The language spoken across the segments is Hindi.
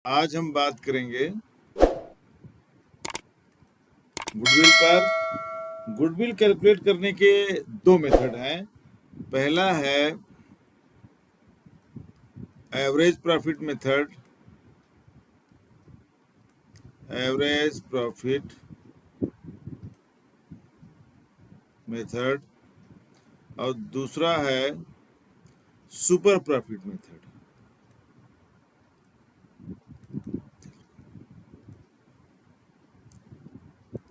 आज हम बात करेंगे गुडविल पर। गुडविल कैलकुलेट करने के दो मेथड हैं। पहला है average profit method, average profit method, और दूसरा है सुपर प्रॉफिट मेथड।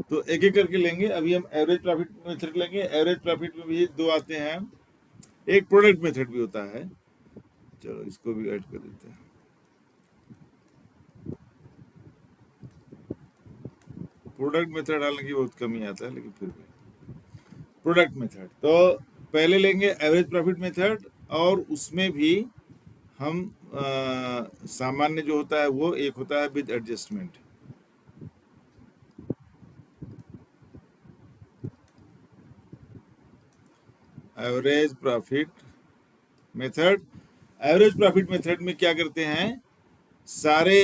तो एक एक करके लेंगे। अभी हम एवरेज प्रॉफिट मेथड लेंगे। एवरेज प्रॉफिट में भी दो आते हैं, एक प्रोडक्ट मेथड भी होता है। चलो इसको भी ऐड कर देते हैं। प्रोडक्ट मेथड हालांकि बहुत कम ही आता है, लेकिन फिर भी प्रोडक्ट मेथड। तो पहले लेंगे एवरेज प्रॉफिट मेथड, और उसमें भी हम सामान्य जो होता है वो एक होता है with adjustment. Average profit method. Average profit method में क्या करते हैं, सारे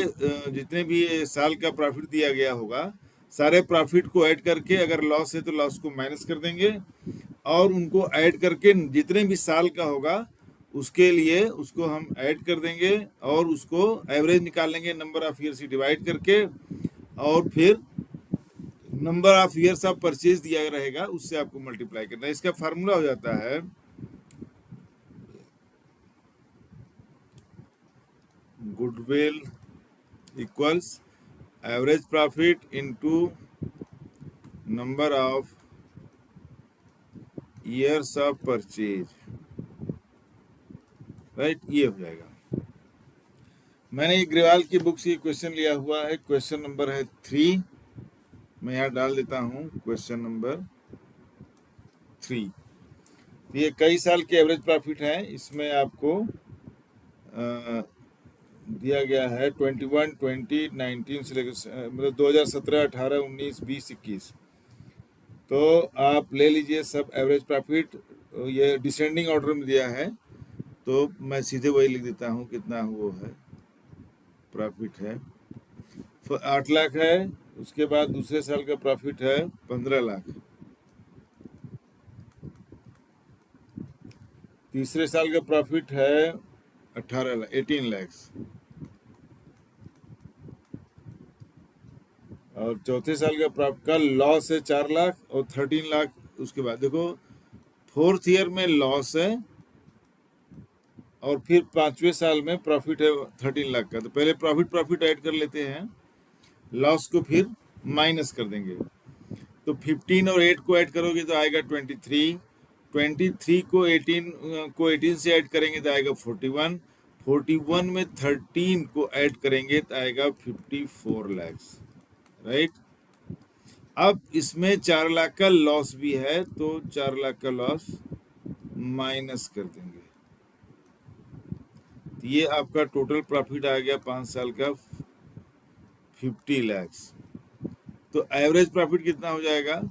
जितने भी साल का प्रॉफिट दिया गया होगा, सारे प्रॉफिट को ऐड करके, अगर लॉस है तो लॉस को माइनस कर देंगे, और उनको ऐड करके जितने भी साल का होगा उसके लिए उसको हम ऐड कर देंगे, और उसको एवरेज निकाल लेंगे नंबर ऑफ ईयर से डिवाइड करके, और फिर number of years of purchase दिया रहेगा उससे आपको मल्टीप्लाई करना है। इसका फार्मूला हो जाता है goodwill equals average profit into number of years of purchase, right. ये हो जाएगा। मैंने ये ग्रेवाल की बुक से क्वेश्चन लिया हुआ है। क्वेश्चन नंबर है 3। मैं यहाँ डाल देता हूँ क्वेश्चन नंबर 3। ये कई साल के एवरेज प्रॉफिट है। इसमें आपको दिया गया है 21, 20, 19 से लेकर मतलब 2017, 18, 19, 20, 21। तो आप ले लीजिए सब एवरेज प्रॉफिट। ये डिसेंडिंग ऑर्डर में दिया है, तो मैं सीधे वही लिख देता हूँ कितना वो है प्रॉफिट है। 8 लाख है। उसके बाद दूसरे साल का प्रॉफिट है 15 लाख। तीसरे साल का प्रॉफिट है 18 लाख, 18 लैक्स। और चौथे साल का प्रॉफिट का लॉस है 4 लाख और 13 लाख। उसके बाद देखो फोर्थ ईयर में लॉस है, और फिर पांचवें साल में प्रॉफिट है 13 लाख का। तो पहले प्रॉफिट ऐड कर लेते हैं, लॉस को फिर माइनस कर देंगे। तो 15 और 8 को ऐड करोगे तो आएगा 23। 23 को 18 से ऐड करेंगे तो आएगा 41। 41 में 13 को ऐड करेंगे तो आएगा 54 लैक्स, राइट। अब इसमें 4 लाख का लॉस भी है, तो 4 लाख का लॉस माइनस कर देंगे। तो ये आपका टोटल प्रॉफिट आ गया 5 साल का 50 लैक्स। तो एवरेज प्रॉफिट कितना हो जाएगा,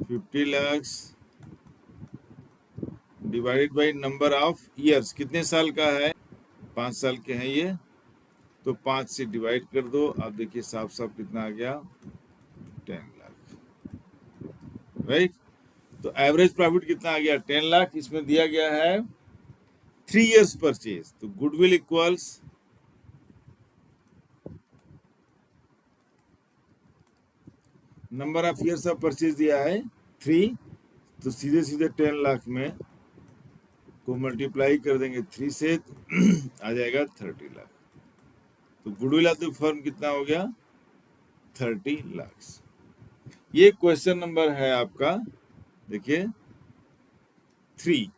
50 lakhs divided by number of years. कितने साल का है, 5 साल के हैं ये, तो 5 से डिवाइड कर दो। आप देखिए साफ साफ कितना आ गया, 10 लाख, राइट। तो एवरेज प्रॉफिट कितना आ गया, 10 लाख। इसमें दिया गया है 3 इयर्स परचेज। तो goodwill equals number of years of purchase दिया है 3, तो सीधे सीधे 10 लाख में को मल्टीप्लाई कर देंगे 3 से, आ जाएगा 30 लाख। तो गुडविल ऑफ द फर्म कितना हो गया, 30 लाख। ये क्वेश्चन नंबर है आपका, देखिए 3।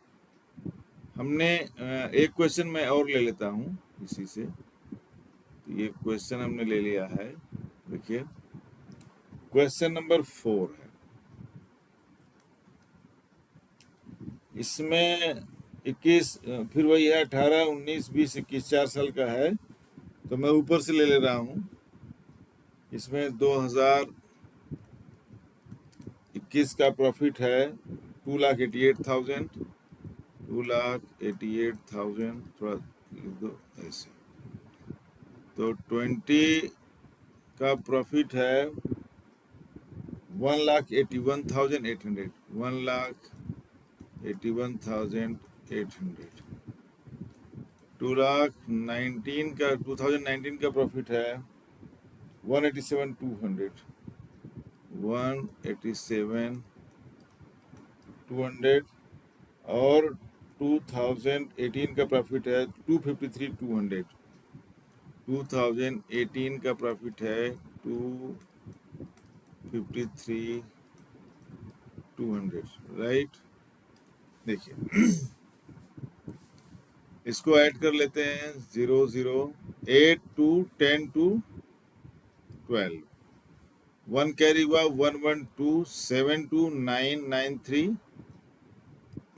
हमने एक क्वेश्चन मैं और ले लेता हूँ इसी से। तो ये क्वेश्चन हमने ले लिया है, देखिए क्वेश्चन नंबर 4 है। इसमें 21, फिर वही है 18, 19, 20, 21, 4 साल का है। तो मैं ऊपर से ले रहा हूँ। इसमें 2021 का प्रॉफिट है 2,88,000। 2,88,000, थोड़ा लिख दो ऐसे। तो 20 का प्रॉफिट है 1,81,800, 1,81,800। 2019 का प्रॉफिट है 187,200, 187,200। और 2018 का प्रॉफिट है 253,200, 2018 का प्रॉफिट है 253,200, राइट। देखिए इसको ऐड कर लेते हैं, 0 0 8 2 10 2 12, 1 कैरी हुआ 1 1 2 7 2 9 9 3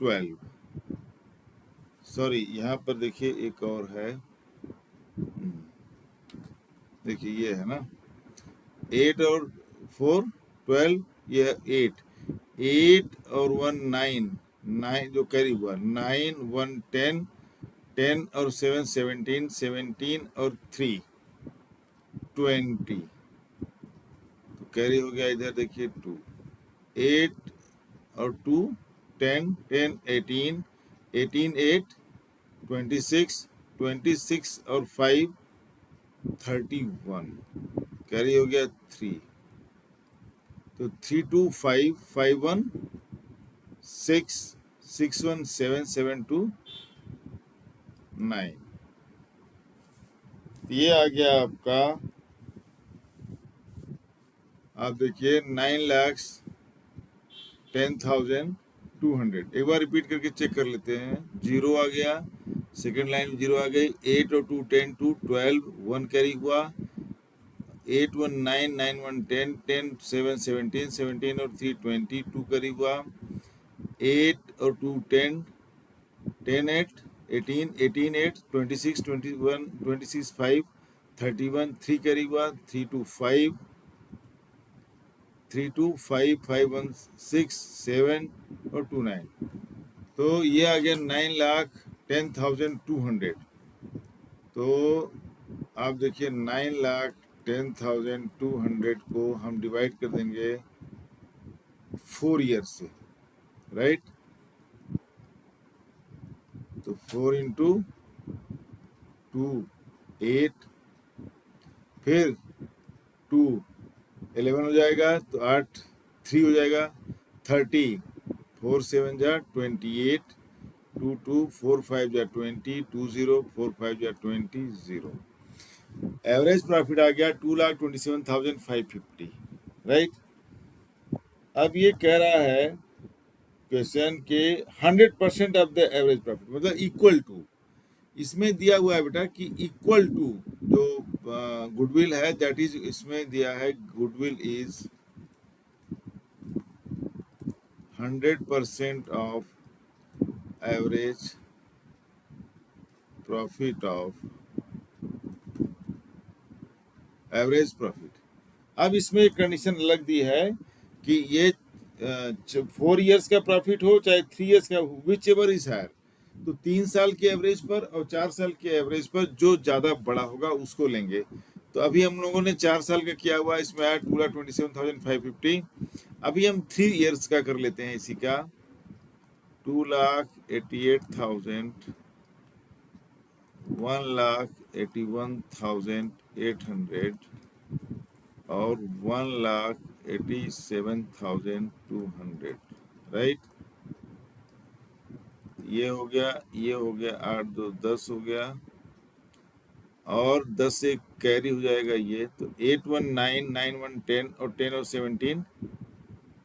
12। सॉरी, यहाँ पर देखिए एक और है, देखिए ये है ना 8 और 4 12, ये 8 8 और 1 9 9 जो कैरी हुआ 9 1 10 10 और 7 17 17 और 3 20। तो कैरी हो गया इधर देखिए 2 8 और 2 10 10 18 18 8 26 26 और 5 31, कैरी हो गया 3। तो 3 2 5 5 1 6 6 1 7 7 2 9। ये आ गया आपका, आप देखिए 9,10,200। एक बार रिपीट करके चेक कर लेते हैं। 0 आ गया, सेकेंड लाइन में 0 आ गई, 8 और 2 10 2 12, 1 कैरी हुआ, 8 1 9 9 1 10 10 7 17 17 और 3 20, 2 कैरी हुआ, 8 और 2 10 10 8 18 18 8 26 21 26 5 31, 3 कैरी हुआ, 3 2 5 3 2 5 5 1 6 7 और 2 9। तो ये आ गया 9,10,200। तो आप देखिए 9,10,200 को हम डिवाइड कर देंगे 4 ईयर से, राइट। तो 4 इंटू 2 8, फिर 2 11 हो जाएगा, तो 8 3 हो जाएगा 30, 4 7 जा 28, 2 2 4 5 जा 20, 2 0 4 5 जा 20 0। एवरेज प्रॉफिट आ गया 2,27,550, राइट। अब ये कह रहा है क्वेश्चन के 100% ऑफ द एवरेज प्रॉफिट, मतलब इक्वल टू, इसमें दिया हुआ है बेटा कि इक्वल टू जो गुडविल है, दैट इज, इसमें दिया है goodwill is 100% of average profit of average profit. अब इसमें एक कंडीशन अलग दी है कि ये 4 इयर्स का प्रॉफिट हो चाहे 3 इयर्स का, विच एवर इज हायर। तो 3 साल के एवरेज पर और 4 साल के एवरेज पर जो ज़्यादा बड़ा होगा उसको लेंगे। तो अभी हम लोगों ने 4 साल का किया हुआ, इसमें आया 2,27,550। अभी हम 3 इयर्स का कर लेते हैं इसी का, 2,88,000, 1,81,800 और 1,87,200, राइट। ये हो गया, ये हो गया, 8 2 10 हो गया, और 10 से कैरी हो जाएगा ये, तो 8 1 9 9 1 10 और 10 और 17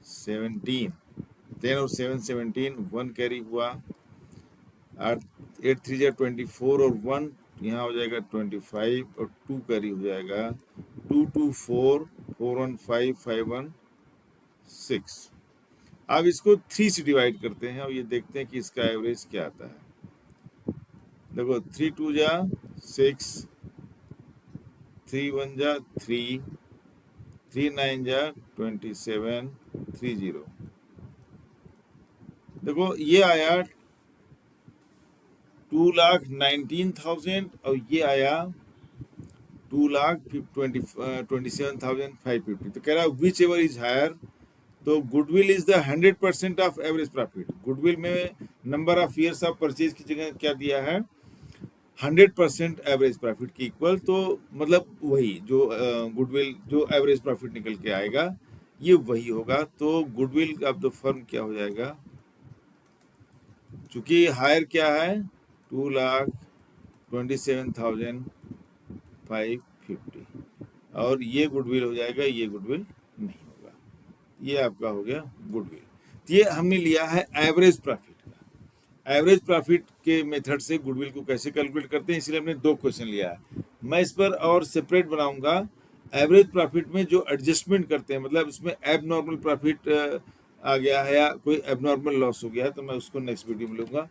17, 10 और 7 17, 1 कैरी हुआ, 8 8 3 जा 24 और 1 यहाँ हो जाएगा 25, और 2 कैरी हो जाएगा, 2 2 4 4 1 5 5 1 6। अब इसको 3 से डिवाइड करते हैं और ये देखते हैं कि इसका एवरेज क्या आता है। देखो 3 2 जा 6, 3 1 जा 3, 3 9 जा 27, 3 0। देखो ये आया 2,19,000 और ये आया 2,27,550। तो कह रहा है विच एवर इज हायर, तो goodwill is the 100% of average profit. Goodwill में number of years of purchase की जगह क्या दिया है, 100% एवरेज प्रॉफिट की इक्वल। तो मतलब वही जो गुडविल जो एवरेज प्रॉफिट निकल के आएगा ये वही होगा। तो गुडविल ऑफ द फर्म क्या हो जाएगा, चूंकि हायर क्या है 2,27,550 और ये गुडविल हो जाएगा, ये गुडविल नहीं होगा। ये आपका हो गया गुडविल। तो ये हमने लिया है एवरेज प्रॉफिट का। एवरेज प्रॉफिट के मेथड से गुडविल को कैसे कैलकुलेट करते हैं, इसलिए हमने 2 क्वेश्चन लिया है। मैं इस पर और सेपरेट बनाऊंगा। एवरेज प्रॉफिट में जो एडजस्टमेंट करते हैं, मतलब उसमें एबनॉर्मल प्रॉफिट आ गया है या कोई एबनॉर्मल लॉस हो गया है, तो मैं उसको नेक्स्ट वीडियो में लूंगा।